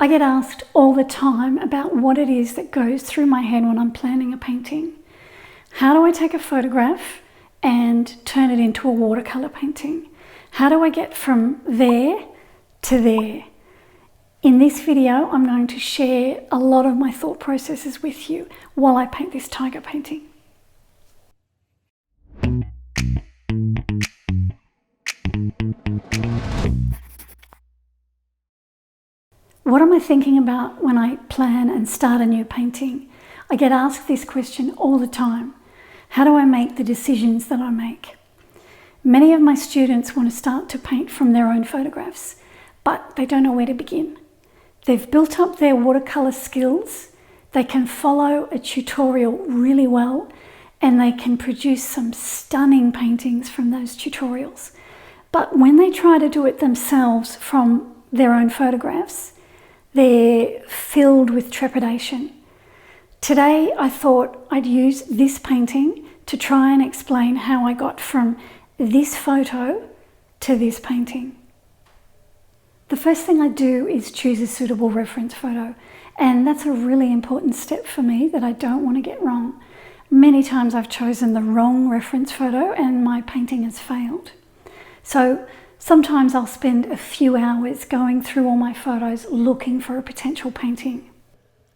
I get asked all the time about what it is that goes through my head when I'm planning a painting. How do I take a photograph and turn it into a watercolour painting? How do I get from there to there? In this video, I'm going to share a lot of my thought processes with you while I paint this tiger painting. What am I thinking about when I plan and start a new painting? I get asked this question all the time. How do I make the decisions that I make? Many of my students want to start to paint from their own photographs, but they don't know where to begin. They've built up their watercolour skills, they can follow a tutorial really well, and they can produce some stunning paintings from those tutorials. But when they try to do it themselves from their own photographs, they're filled with trepidation. Today I thought I'd use this painting to try and explain how I got from this photo to this painting. The first thing I do is choose a suitable reference photo, and that's a really important step for me that I don't want to get wrong. Many times I've chosen the wrong reference photo and my painting has failed. So sometimes I'll spend a few hours going through all my photos looking for a potential painting.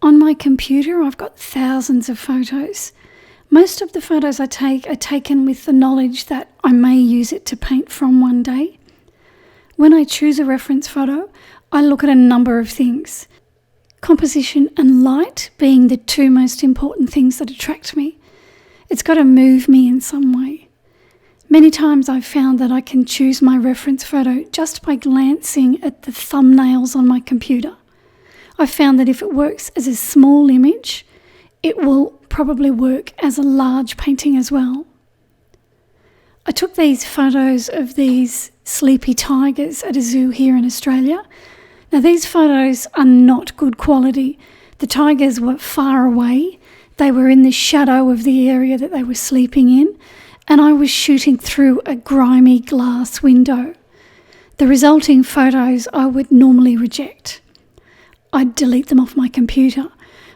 On my computer, I've got thousands of photos. Most of the photos I take are taken with the knowledge that I may use it to paint from one day. When I choose a reference photo, I look at a number of things. Composition and light being the two most important things that attract me. It's got to move me in some way. Many times I've found that I can choose my reference photo just by glancing at the thumbnails on my computer. I've found that if it works as a small image, it will probably work as a large painting as well. I took these photos of these sleepy tigers at a zoo here in Australia. Now these photos are not good quality. The tigers were far away. They were in the shadow of the area that they were sleeping in, and I was shooting through a grimy glass window. The resulting photos I would normally reject. I'd delete them off my computer,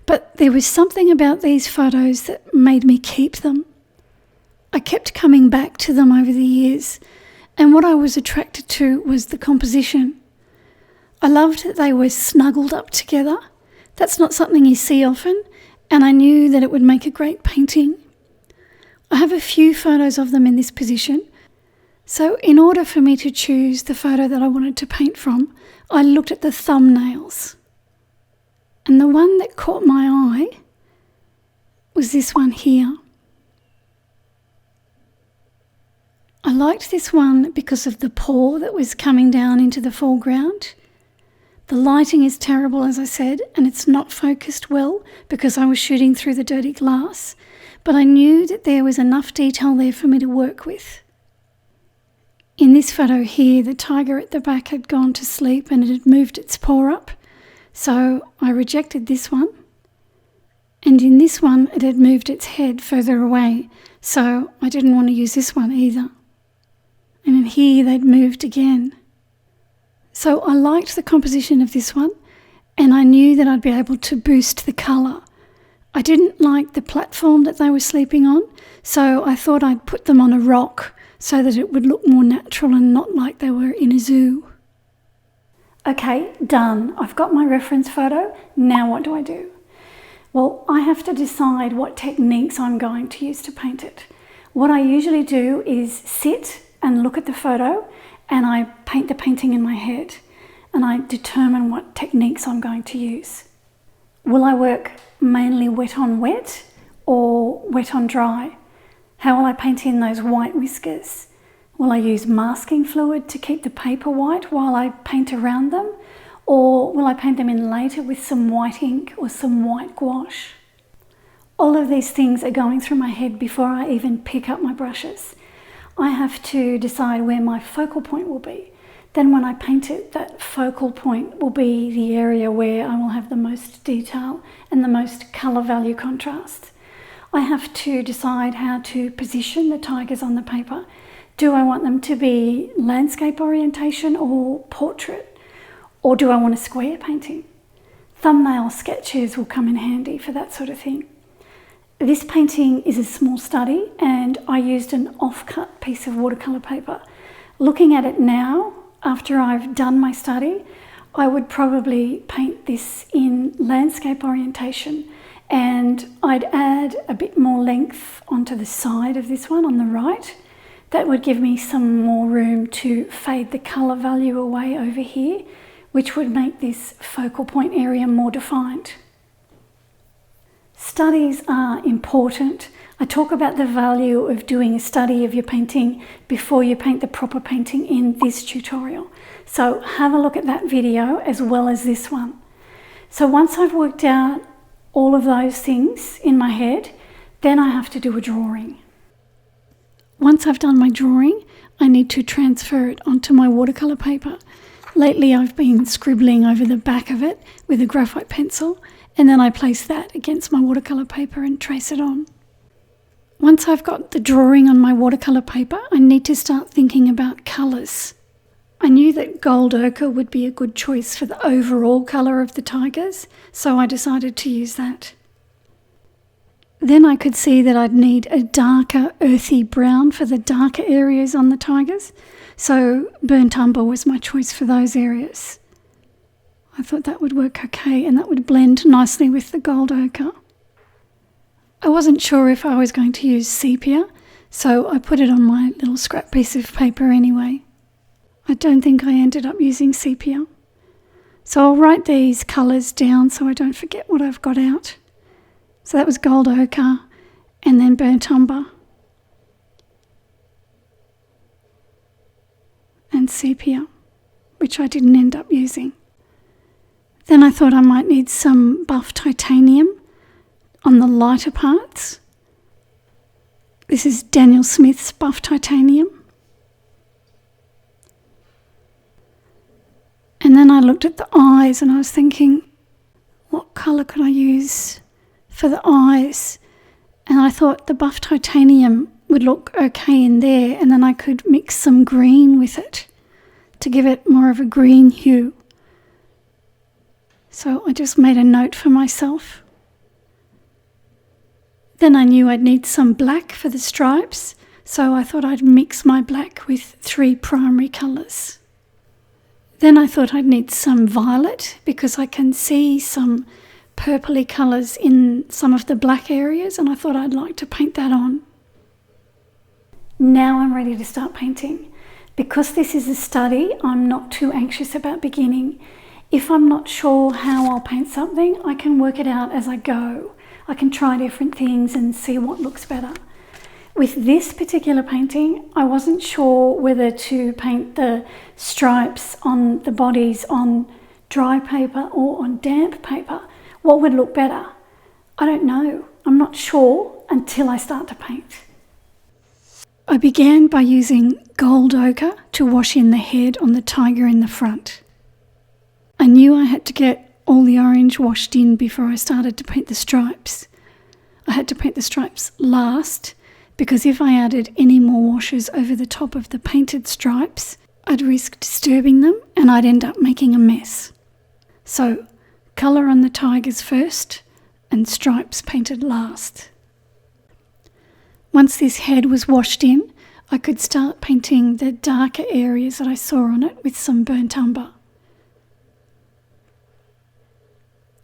but there was something about these photos that made me keep them. I kept coming back to them over the years, and what I was attracted to was the composition. I loved that they were snuggled up together. That's not something you see often, and I knew that it would make a great painting. I have a few photos of them in this position, so in order for me to choose the photo that I wanted to paint from, I looked at the thumbnails. And the one that caught my eye was this one here. I liked this one because of the paw that was coming down into the foreground. The lighting is terrible, as I said, and it's not focused well because I was shooting through the dirty glass, but I knew that there was enough detail there for me to work with. In this photo here, the tiger at the back had gone to sleep and it had moved its paw up, so I rejected this one. And in this one, it had moved its head further away, so I didn't want to use this one either. And in here, they'd moved again. So I liked the composition of this one, and I knew that I'd be able to boost the colour. I didn't like the platform that they were sleeping on, so I thought I'd put them on a rock so that it would look more natural and not like they were in a zoo. Okay, done. I've got my reference photo. Now what do I do? Well, I have to decide what techniques I'm going to use to paint it. What I usually do is sit and look at the photo, and I paint the painting in my head, and I determine what techniques I'm going to use. Will I work mainly wet on wet or wet on dry? How will I paint in those white whiskers? Will I use masking fluid to keep the paper white while I paint around them? Or will I paint them in later with some white ink or some white gouache? All of these things are going through my head before I even pick up my brushes. I have to decide where my focal point will be. Then when I paint it, that focal point will be the area where I will have the most detail and the most colour value contrast. I have to decide how to position the tigers on the paper. Do I want them to be landscape orientation or portrait? Or do I want a square painting? Thumbnail sketches will come in handy for that sort of thing. This painting is a small study and I used an off-cut piece of watercolour paper. Looking at it now, after I've done my study, I would probably paint this in landscape orientation, and I'd add a bit more length onto the side of this one on the right. That would give me some more room to fade the colour value away over here, which would make this focal point area more defined. Studies are important. I talk about the value of doing a study of your painting before you paint the proper painting in this tutorial. So have a look at that video as well as this one. So once I've worked out all of those things in my head, then I have to do a drawing. Once I've done my drawing, I need to transfer it onto my watercolour paper. Lately I've been scribbling over the back of it with a graphite pencil, and then I place that against my watercolour paper and trace it on. Once I've got the drawing on my watercolour paper, I need to start thinking about colours. I knew that gold ochre would be a good choice for the overall colour of the tigers, so I decided to use that. Then I could see that I'd need a darker earthy brown for the darker areas on the tigers, so burnt umber was my choice for those areas. I thought that would work okay and that would blend nicely with the gold ochre. I wasn't sure if I was going to use sepia, so I put it on my little scrap piece of paper anyway. I don't think I ended up using sepia. So I'll write these colours down so I don't forget what I've got out. So that was gold ochre and then burnt umber and sepia, which I didn't end up using. Then I thought I might need some buff titanium on the lighter parts. This is Daniel Smith's buff titanium. And then I looked at the eyes and I was thinking, what colour could I use for the eyes? And I thought the buff titanium would look okay in there, and then I could mix some green with it to give it more of a green hue. So I just made a note for myself. Then I knew I'd need some black for the stripes, so I thought I'd mix my black with 3 primary colours. Then I thought I'd need some violet because I can see some purpley colours in some of the black areas, and I thought I'd like to paint that on. Now I'm ready to start painting. Because this is a study, I'm not too anxious about beginning. If I'm not sure how I'll paint something, I can work it out as I go. I can try different things and see what looks better. With this particular painting, I wasn't sure whether to paint the stripes on the bodies on dry paper or on damp paper. What would look better? I don't know. I'm not sure until I start to paint. I began by using gold ochre to wash in the head on the tiger in the front. I knew I had to get all the orange washed in before I started to paint the stripes. I had to paint the stripes last because if I added any more washes over the top of the painted stripes, I'd risk disturbing them and I'd end up making a mess. So, colour on the tigers first and stripes painted last. Once this head was washed in, I could start painting the darker areas that I saw on it with some burnt umber.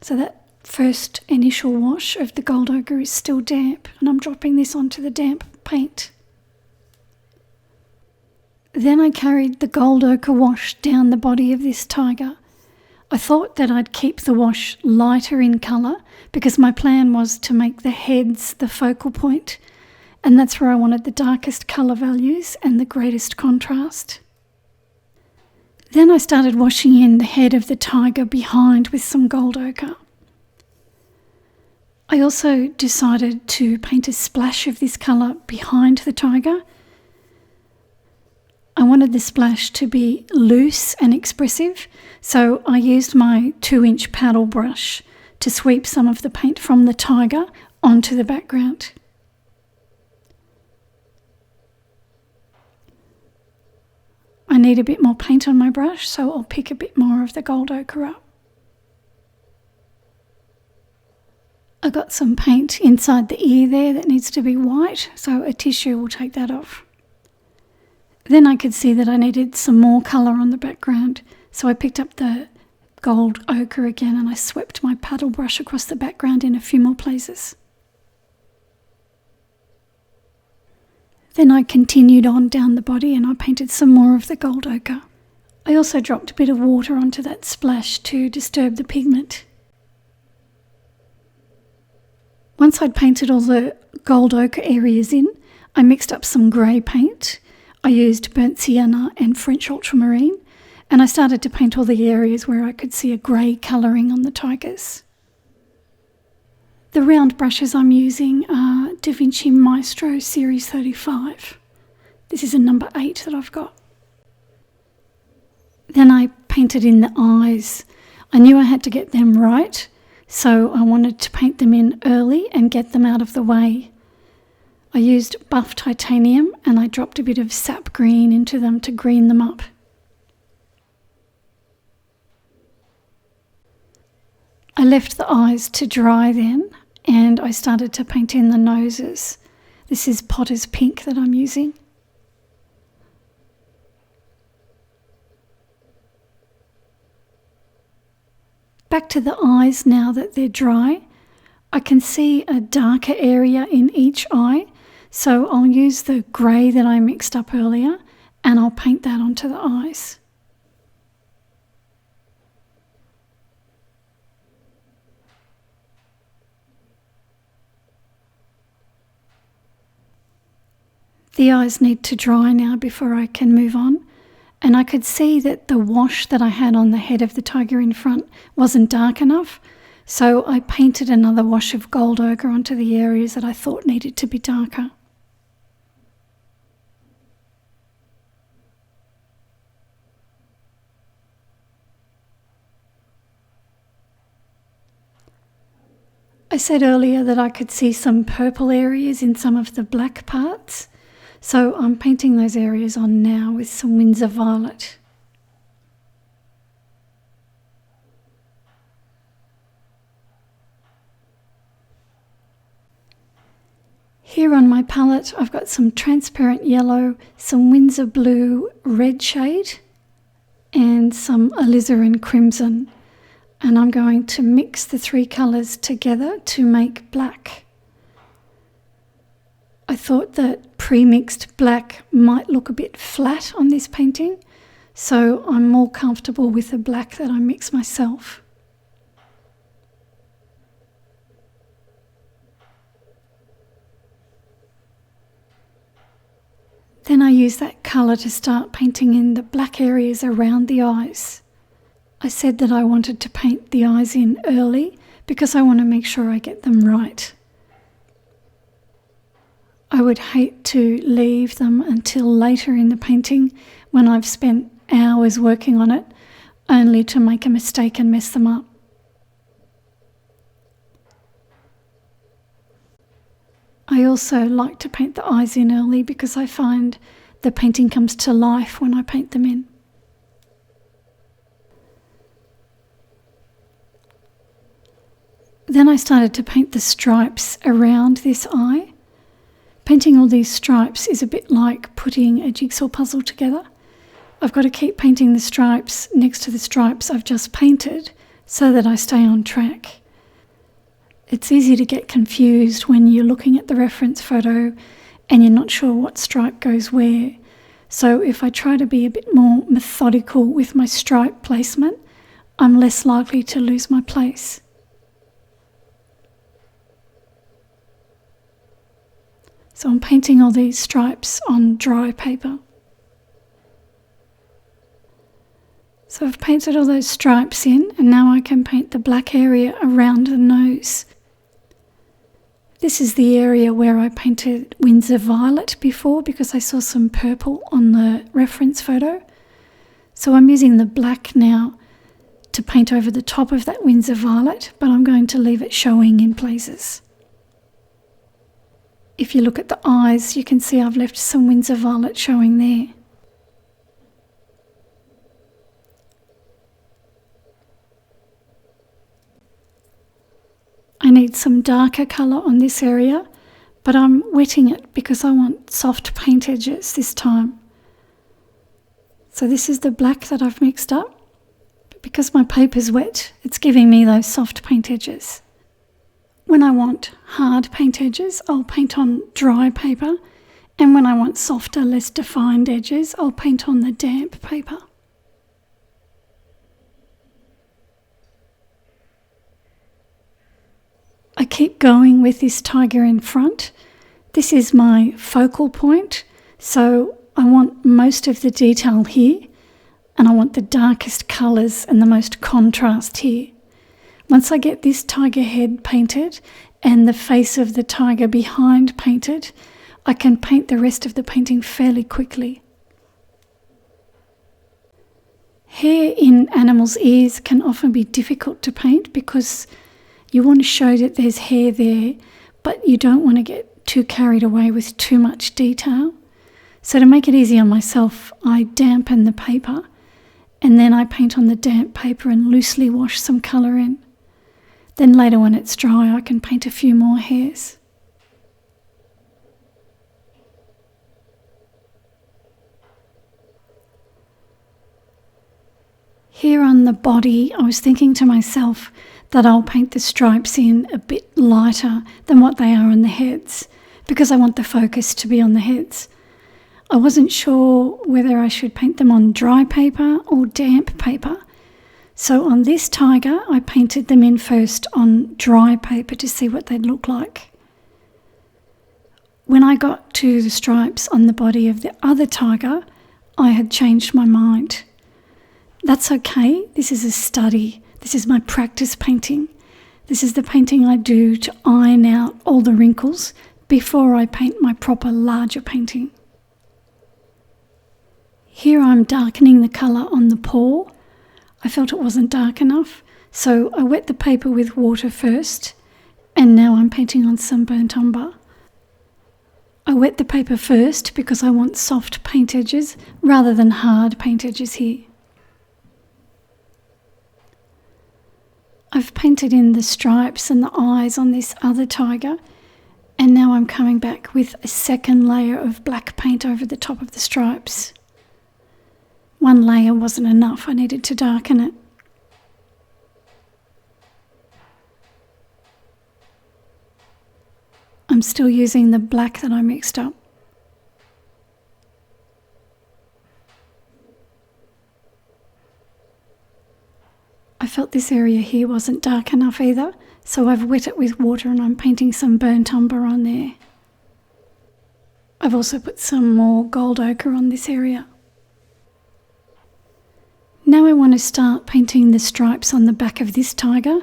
So that first initial wash of the gold ochre is still damp, and I'm dropping this onto the damp paint. Then I carried the gold ochre wash down the body of this tiger. I thought that I'd keep the wash lighter in colour because my plan was to make the heads the focal point, and that's where I wanted the darkest colour values and the greatest contrast. Then I started washing in the head of the tiger behind with some gold ochre. I also decided to paint a splash of this colour behind the tiger. I wanted the splash to be loose and expressive, so I used my 2-inch paddle brush to sweep some of the paint from the tiger onto the background. I need a bit more paint on my brush, so I'll pick a bit more of the gold ochre up. I got some paint inside the ear there that needs to be white, so a tissue will take that off. Then I could see that I needed some more colour on the background, so I picked up the gold ochre again and I swept my paddle brush across the background in a few more places. Then I continued on down the body and I painted some more of the gold ochre. I also dropped a bit of water onto that splash to disturb the pigment. Once I'd painted all the gold ochre areas in, I mixed up some grey paint. I used burnt sienna and French ultramarine, and I started to paint all the areas where I could see a grey colouring on the tigers. The round brushes I'm using are Vinci Maestro Series 35. This is a number 8 that I've got. Then I painted in the eyes. I knew I had to get them right, so I wanted to paint them in early and get them out of the way. I used buff titanium and I dropped a bit of sap green into them to green them up. I left the eyes to dry then and I started to paint in the noses. This is Potter's Pink that I'm using. Back to the eyes now that they're dry. I can see a darker area in each eye, so I'll use the grey that I mixed up earlier and I'll paint that onto the eyes. The eyes need to dry now before I can move on. And I could see that the wash that I had on the head of the tiger in front wasn't dark enough, so I painted another wash of gold ochre onto the areas that I thought needed to be darker. I said earlier that I could see some purple areas in some of the black parts. So I'm painting those areas on now with some Winsor Violet. Here on my palette I've got some transparent yellow, some Winsor blue red shade and some alizarin crimson. And I'm going to mix the three colours together to make black. I thought that pre-mixed black might look a bit flat on this painting, so I'm more comfortable with the black that I mix myself. Then I use that colour to start painting in the black areas around the eyes. I said that I wanted to paint the eyes in early because I want to make sure I get them right. I would hate to leave them until later in the painting when I've spent hours working on it, only to make a mistake and mess them up. I also like to paint the eyes in early because I find the painting comes to life when I paint them in. Then I started to paint the stripes around this eye. Painting all these stripes is a bit like putting a jigsaw puzzle together. I've got to keep painting the stripes next to the stripes I've just painted so that I stay on track. It's easy to get confused when you're looking at the reference photo and you're not sure what stripe goes where. So if I try to be a bit more methodical with my stripe placement, I'm less likely to lose my place. So I'm painting all these stripes on dry paper. So I've painted all those stripes in and now I can paint the black area around the nose. This is the area where I painted Winsor Violet before because I saw some purple on the reference photo. So I'm using the black now to paint over the top of that Winsor Violet, but I'm going to leave it showing in places. If you look at the eyes, you can see I've left some Winsor Violet showing there. I need need some darker colour on this area, but I'm wetting it because I want soft paint edges this time. So this is the black that I've mixed up. But because my paper's wet, it's giving me those soft paint edges. When I want hard paint edges, I'll paint on dry paper. And when I want softer, less defined edges, I'll paint on the damp paper. I keep going with this tiger in front. This is my focal point, so I want most of the detail here, and I want the darkest colours and the most contrast here. Once I get this tiger head painted and the face of the tiger behind painted, I can paint the rest of the painting fairly quickly. Hair in animals' ears can often be difficult to paint because you want to show that there's hair there, but you don't want to get too carried away with too much detail. So to make it easy on myself, I dampen the paper and then I paint on the damp paper and loosely wash some colour in. Then later when it's dry, I can paint a few more hairs. Here on the body, I was thinking to myself that I'll paint the stripes in a bit lighter than what they are on the heads, because I want the focus to be on the heads. I wasn't sure whether I should paint them on dry paper or damp paper. So on this tiger, I painted them in first on dry paper to see what they'd look like. When I got to the stripes on the body of the other tiger, I had changed my mind. That's okay, this is a study. This is my practice painting. This is the painting I do to iron out all the wrinkles before I paint my proper larger painting. Here I'm darkening the colour on the paw. I felt it wasn't dark enough, so I wet the paper with water first, and now I'm painting on some burnt umber. I wet the paper first because I want soft paint edges rather than hard paint edges here. I've painted in the stripes and the eyes on this other tiger, and now I'm coming back with a second layer of black paint over the top of the stripes. One layer wasn't enough, I needed to darken it. I'm still using the black that I mixed up. I felt this area here wasn't dark enough either, so I've wet it with water and I'm painting some burnt umber on there. I've also put some more gold ochre on this area. Now I want to start painting the stripes on the back of this tiger,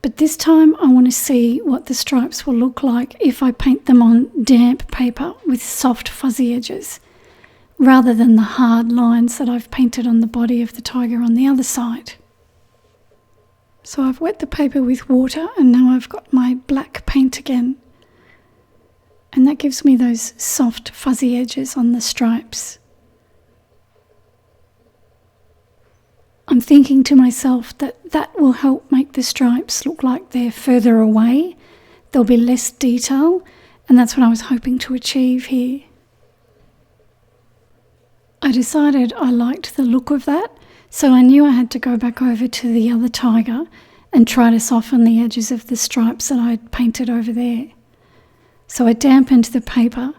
but this time I want to see what the stripes will look like if I paint them on damp paper with soft fuzzy edges, rather than the hard lines that I've painted on the body of the tiger on the other side. So I've wet the paper with water and now I've got my black paint again. And that gives me those soft fuzzy edges on the stripes. I'm thinking to myself that that will help make the stripes look like they're further away. There'll be less detail, and that's what I was hoping to achieve here. I decided I liked the look of that, so I knew I had to go back over to the other tiger and try to soften the edges of the stripes that I'd painted over there. So I dampened the paper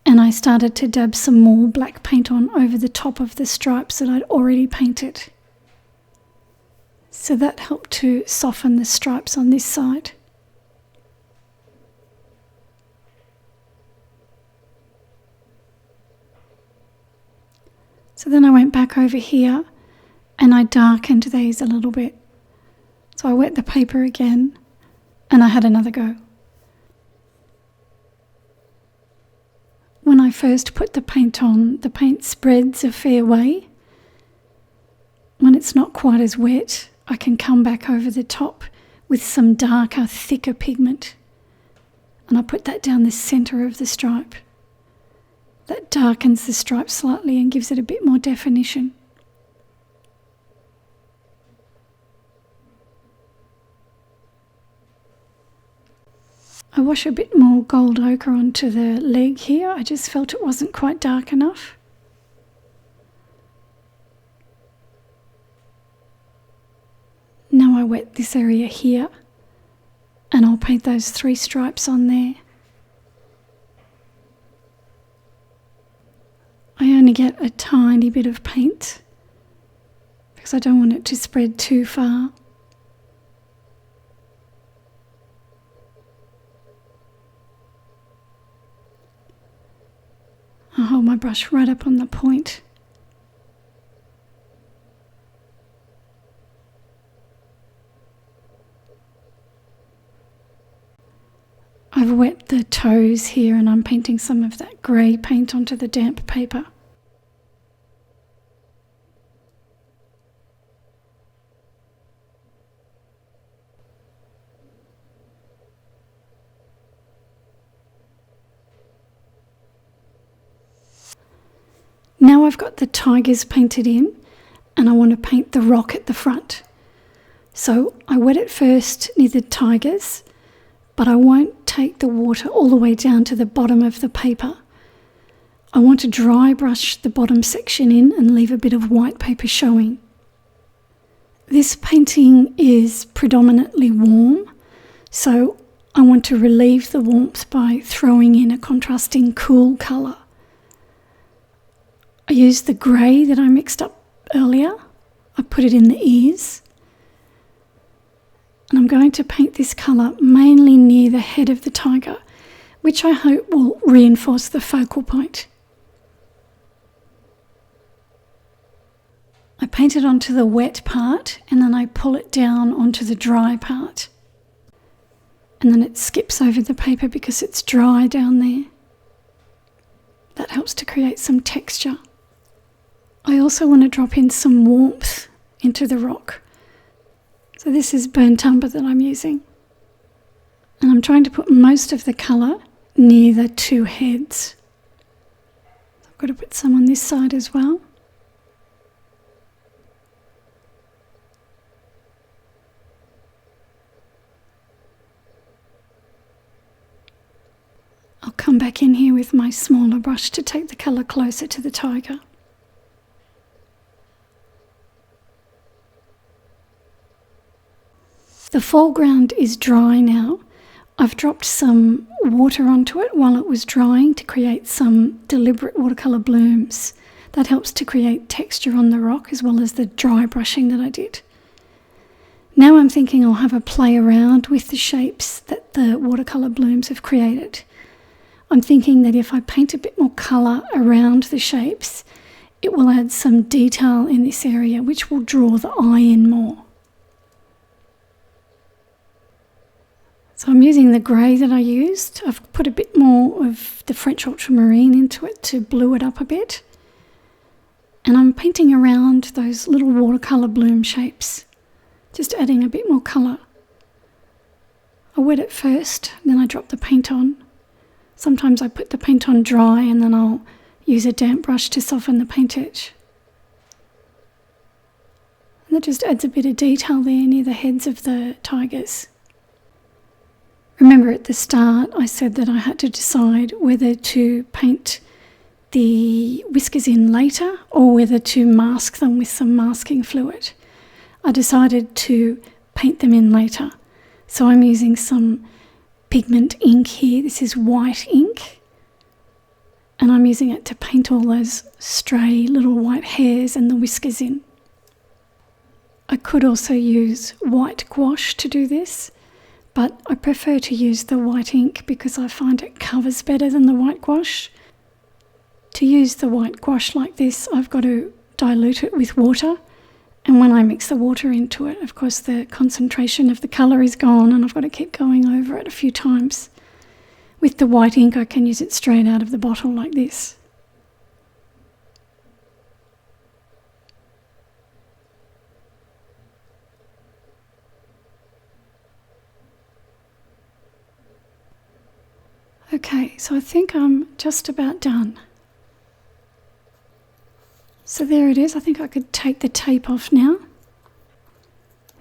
and I started to dab some more black paint on over the top of the stripes that I'd already painted. So that helped to soften the stripes on this side. So then I went back over here and I darkened these a little bit. So I wet the paper again and I had another go. When I first put the paint on, the paint spreads a fair way. When it's not quite as wet, I can come back over the top with some darker, thicker pigment. And I put that down the centre of the stripe. That darkens the stripe slightly and gives it a bit more definition. I wash a bit more gold ochre onto the leg here. I just felt it wasn't quite dark enough. Now I wet this area here and I'll paint those 3 stripes on there. I only get a tiny bit of paint because I don't want it to spread too far. I'll hold my brush right up on the point. I've wet the toes here and I'm painting some of that grey paint onto the damp paper. Now I've got the tigers painted in and I want to paint the rock at the front. So I wet it first near the tigers, but I won't take the water all the way down to the bottom of the paper. I want to dry brush the bottom section in and leave a bit of white paper showing. This painting is predominantly warm, so I want to relieve the warmth by throwing in a contrasting cool colour. I used the grey that I mixed up earlier. I put it in the ears. And I'm going to paint this colour mainly near the head of the tiger, which I hope will reinforce the focal point. I paint it onto the wet part and then I pull it down onto the dry part. And then it skips over the paper because it's dry down there. That helps to create some texture. I also want to drop in some warmth into the rock. So this is burnt umber that I'm using. And I'm trying to put most of the colour near the 2 heads. I've got to put some on this side as well. I'll come back in here with my smaller brush to take the colour closer to the tiger. The foreground is dry now. I've dropped some water onto it while it was drying to create some deliberate watercolour blooms. That helps to create texture on the rock as well as the dry brushing that I did. Now I'm thinking I'll have a play around with the shapes that the watercolour blooms have created. I'm thinking that if I paint a bit more colour around the shapes, it will add some detail in this area which will draw the eye in more. So I'm using the grey that I used. I've put a bit more of the French ultramarine into it to blue it up a bit. And I'm painting around those little watercolour bloom shapes, just adding a bit more colour. I wet it first, then I drop the paint on. Sometimes I put the paint on dry and then I'll use a damp brush to soften the paint edge. And that just adds a bit of detail there near the heads of the tigers. Remember at the start I said that I had to decide whether to paint the whiskers in later or whether to mask them with some masking fluid. I decided to paint them in later. So I'm using some pigment ink here. This is white ink. And I'm using it to paint all those stray little white hairs and the whiskers in. I could also use white gouache to do this, but I prefer to use the white ink because I find it covers better than the white gouache. To use the white gouache like this, I've got to dilute it with water, and when I mix the water into it, of course the concentration of the colour is gone and I've got to keep going over it a few times. With the white ink I can use it straight out of the bottle like this. Okay, so I think I'm just about done. So there it is. I think I could take the tape off now.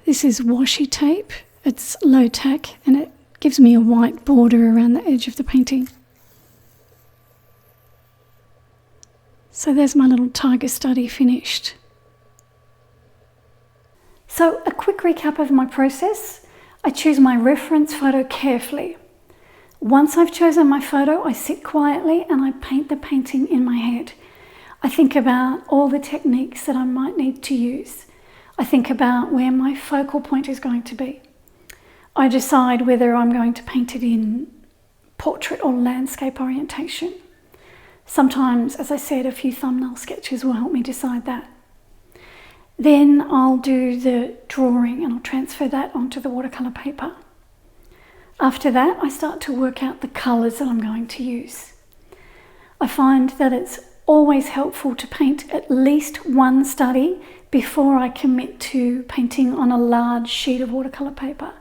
This is washi tape. It's low tack and it gives me a white border around the edge of the painting. So there's my little tiger study finished. So a quick recap of my process. I choose my reference photo carefully. Once I've chosen my photo, I sit quietly and I paint the painting in my head. I think about all the techniques that I might need to use. I think about where my focal point is going to be. I decide whether I'm going to paint it in portrait or landscape orientation. Sometimes, as I said, a few thumbnail sketches will help me decide that. Then I'll do the drawing and I'll transfer that onto the watercolour paper. After that, I start to work out the colours that I'm going to use. I find that it's always helpful to paint at least one study before I commit to painting on a large sheet of watercolour paper.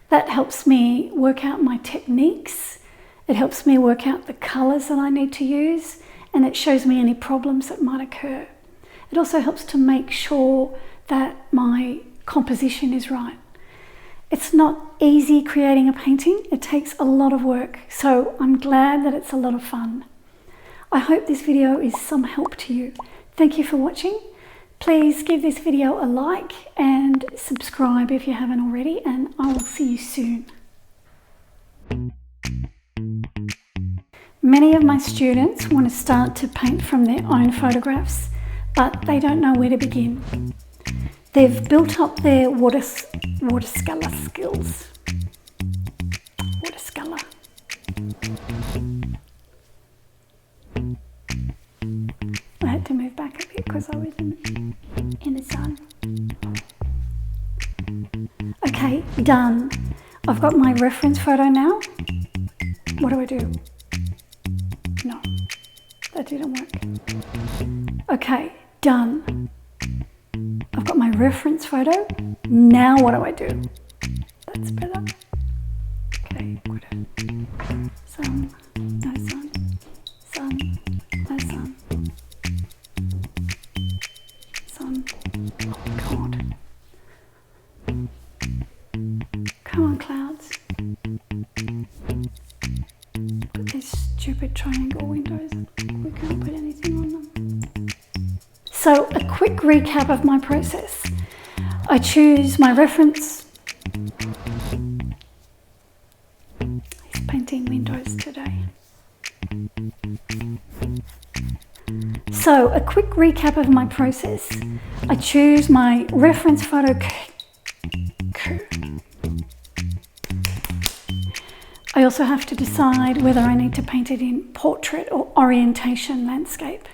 That helps me work out my techniques, it helps me work out the colours that I need to use, and it shows me any problems that might occur. It also helps to make sure that my composition is right. It's not easy creating a painting, it takes a lot of work, so I'm glad that it's a lot of fun. I hope this video is some help to you. Thank you for watching. Please give this video a like and subscribe if you haven't already, and I will see you soon. Many of my students want to start to paint from their own photographs, but they don't know where to begin. They've built up their watercolor skills. Watercolor. I had to move back a bit because I was in the sun. Okay, done. I've got my reference photo now. What do I do? No, that didn't work. Okay, done. I've got my reference photo. Now what do I do? That's better. Okay, good. Sun, no sun. Sun, no sun. Sun. Oh God. Come on, clouds. But these stupid triangle windows, we can't put anything on them. So a quick recap of my process. I choose my reference. He's painting windows today. So a quick recap of my process. I choose my reference photo. I also have to decide whether I need to paint it in portrait or orientation landscape.